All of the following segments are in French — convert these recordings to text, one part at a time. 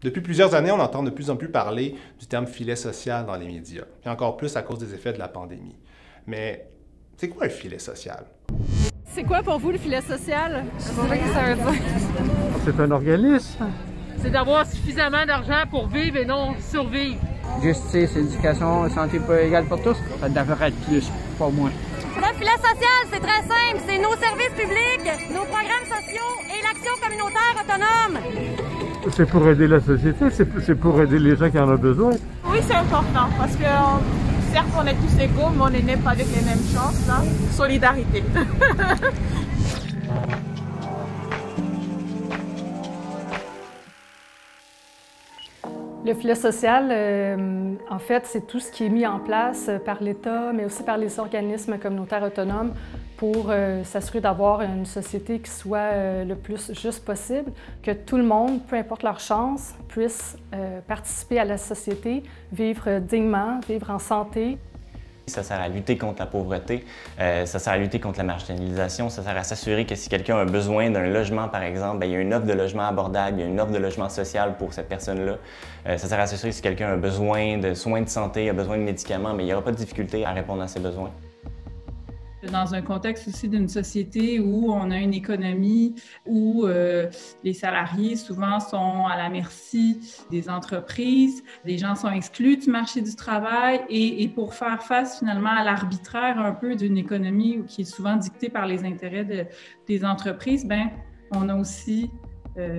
Depuis plusieurs années, on entend de plus en plus parler du terme filet social dans les médias, et encore plus à cause des effets de la pandémie. Mais c'est quoi un filet social? C'est quoi pour vous le filet social? Je sais pas ce que ça veut dire. C'est un organisme. C'est d'avoir suffisamment d'argent pour vivre et non survivre. Justice, éducation, santé égale pour tous, ça devrait être plus, pas moins. Le filet social, c'est très simple. C'est nos services publics, nos programmes sociaux et l'action communautaire autonome. C'est pour aider la société, c'est pour aider les gens qui en ont besoin. Oui, c'est important parce que certes, on est tous égaux, mais on est nés pas avec les mêmes chances. Là. Solidarité. Le filet social, en fait, c'est tout ce qui est mis en place par l'État, mais aussi par les organismes communautaires autonomes pour s'assurer d'avoir une société qui soit le plus juste possible, que tout le monde, peu importe leur chance, puisse participer à la société, vivre dignement, vivre en santé. Ça sert à lutter contre la pauvreté, ça sert à lutter contre la marginalisation, ça sert à s'assurer que si quelqu'un a besoin d'un logement, par exemple, bien, il y a une offre de logement abordable, il y a une offre de logement social pour cette personne-là. Ça sert à s'assurer que si quelqu'un a besoin de soins de santé, a besoin de médicaments, mais il n'y aura pas de difficulté à répondre à ses besoins. Dans un contexte aussi d'une société où on a une économie où les salariés souvent sont à la merci des entreprises, les gens sont exclus du marché du travail et pour faire face finalement à l'arbitraire un peu d'une économie qui est souvent dictée par les intérêts des entreprises, bien, on a aussi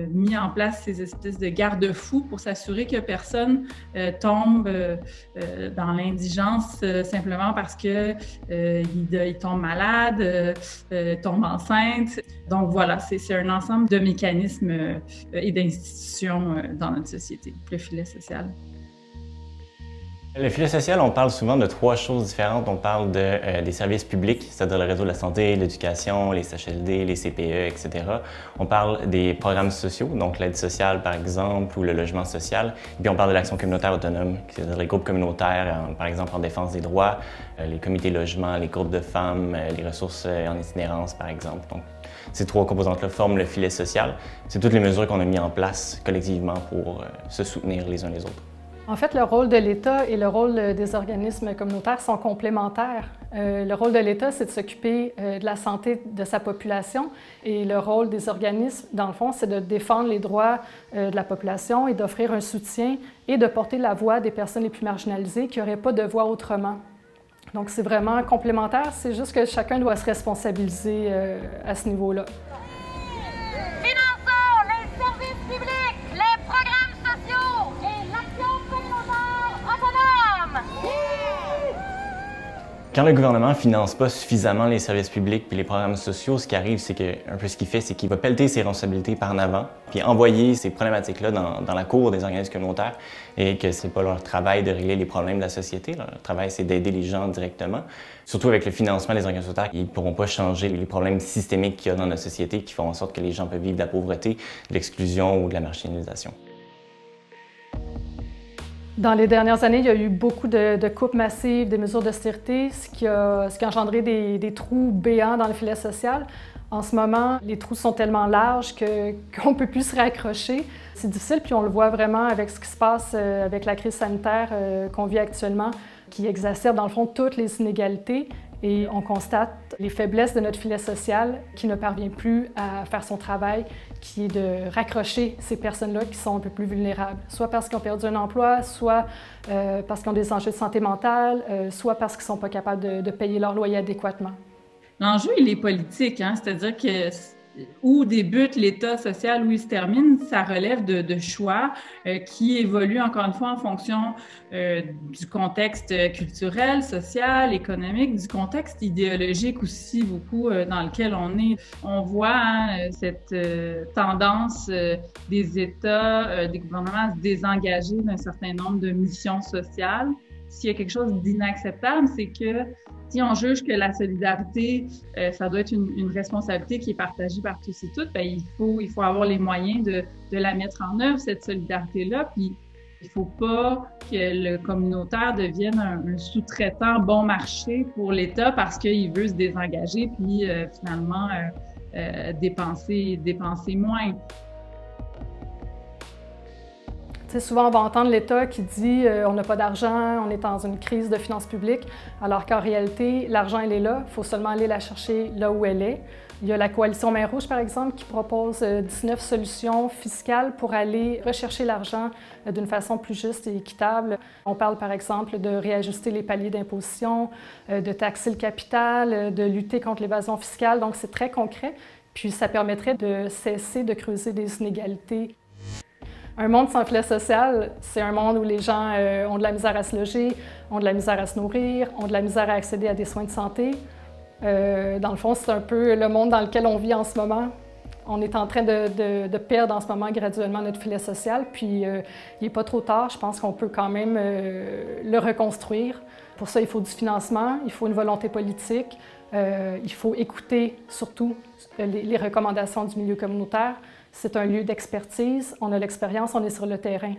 mis en place ces espèces de garde-fous pour s'assurer que personne tombe dans l'indigence simplement parce que il tombe malade, tombe enceinte. Donc voilà, c'est un ensemble de mécanismes et d'institutions dans notre société, le filet social. Le filet social, on parle souvent de trois choses différentes. On parle des services publics, c'est-à-dire le réseau de la santé, l'éducation, les CHSLD, les CPE, etc. On parle des programmes sociaux, donc l'aide sociale par exemple, ou le logement social. Et puis on parle de l'action communautaire autonome, c'est-à-dire les groupes communautaires, par exemple en défense des droits, les comités logement, les groupes de femmes, les ressources en itinérance par exemple. Donc, ces trois composantes-là forment le filet social. C'est toutes les mesures qu'on a mises en place collectivement pour se soutenir les uns les autres. En fait, le rôle de l'État et le rôle des organismes communautaires sont complémentaires. Le rôle de l'État, c'est de s'occuper de la santé de sa population et le rôle des organismes, dans le fond, c'est de défendre les droits de la population et d'offrir un soutien et de porter la voix des personnes les plus marginalisées qui n'auraient pas de voix autrement. Donc, c'est vraiment complémentaire, c'est juste que chacun doit se responsabiliser à ce niveau-là. Quand le gouvernement ne finance pas suffisamment les services publics et les programmes sociaux, ce qui arrive, c'est que, un peu ce qu'il fait, c'est qu'il va pelleter ses responsabilités par en avant, puis envoyer ces problématiques-là dans la cour des organismes communautaires et que c'est pas leur travail de régler les problèmes de la société. Leur travail, c'est d'aider les gens directement. Surtout avec le financement des organismes communautaires, ils ne pourront pas changer les problèmes systémiques qu'il y a dans notre société qui font en sorte que les gens peuvent vivre de la pauvreté, de l'exclusion ou de la marginalisation. Dans les dernières années, il y a eu beaucoup de coupes massives, des mesures d'austérité, ce qui a engendré des trous béants dans le filet social. En ce moment, les trous sont tellement larges qu'on ne peut plus se raccrocher. C'est difficile, puis on le voit vraiment avec ce qui se passe avec la crise sanitaire qu'on vit actuellement, qui exacerbe dans le fond toutes les inégalités. Et on constate les faiblesses de notre filet social qui ne parvient plus à faire son travail, qui est de raccrocher ces personnes-là qui sont un peu plus vulnérables, soit parce qu'ils ont perdu un emploi, soit parce qu'ils ont des enjeux de santé mentale, soit parce qu'ils ne sont pas capables de payer leur loyer adéquatement. L'enjeu, il est politique, hein? C'est-à-dire que où débute l'État social, où il se termine, ça relève de choix qui évoluent encore une fois en fonction du contexte culturel, social, économique, du contexte idéologique aussi beaucoup dans lequel on est. On voit cette tendance des États, des gouvernements à se désengager d'un certain nombre de missions sociales. S'il y a quelque chose d'inacceptable, c'est que si on juge que la solidarité, ça doit être une responsabilité qui est partagée par tous et toutes, bien, il faut avoir les moyens de la mettre en œuvre, cette solidarité-là. Puis, il ne faut pas que le communautaire devienne un sous-traitant bon marché pour l'État parce qu'il veut se désengager puis finalement dépenser moins. Tu sais, souvent, on va entendre l'État qui dit on n'a pas d'argent, on est dans une crise de finances publiques, alors qu'en réalité, l'argent, elle est là. Il faut seulement aller la chercher là où elle est. Il y a la Coalition Main Rouge, par exemple, qui propose 19 solutions fiscales pour aller rechercher l'argent d'une façon plus juste et équitable. On parle, par exemple, de réajuster les paliers d'imposition, de taxer le capital, de lutter contre l'évasion fiscale. Donc, c'est très concret. Puis, ça permettrait de cesser de creuser des inégalités. Un monde sans filet social, c'est un monde où les gens ont de la misère à se loger, ont de la misère à se nourrir, ont de la misère à accéder à des soins de santé. Dans le fond, c'est un peu le monde dans lequel on vit en ce moment. On est en train de perdre en ce moment graduellement notre filet social, puis il n'est pas trop tard. Je pense qu'on peut quand même le reconstruire. Pour ça, il faut du financement, il faut une volonté politique, il faut écouter surtout les recommandations du milieu communautaire. C'est un lieu d'expertise, on a l'expérience, on est sur le terrain.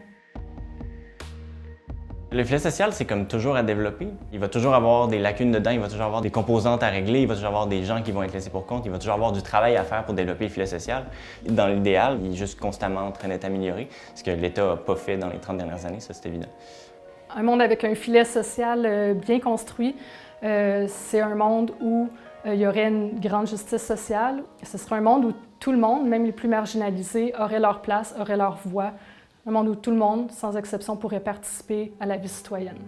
Le filet social, c'est comme toujours à développer. Il va toujours avoir des lacunes dedans, il va toujours avoir des composantes à régler, il va toujours avoir des gens qui vont être laissés pour compte, il va toujours avoir du travail à faire pour développer le filet social. Dans l'idéal, il est juste constamment en train d'être amélioré, ce que l'État n'a pas fait dans les 30 dernières années, ça c'est évident. Un monde avec un filet social bien construit, c'est un monde où il y aurait une grande justice sociale. Ce serait un monde où tout le monde, même les plus marginalisés, auraient leur place, auraient leur voix. Un monde où tout le monde, sans exception, pourrait participer à la vie citoyenne.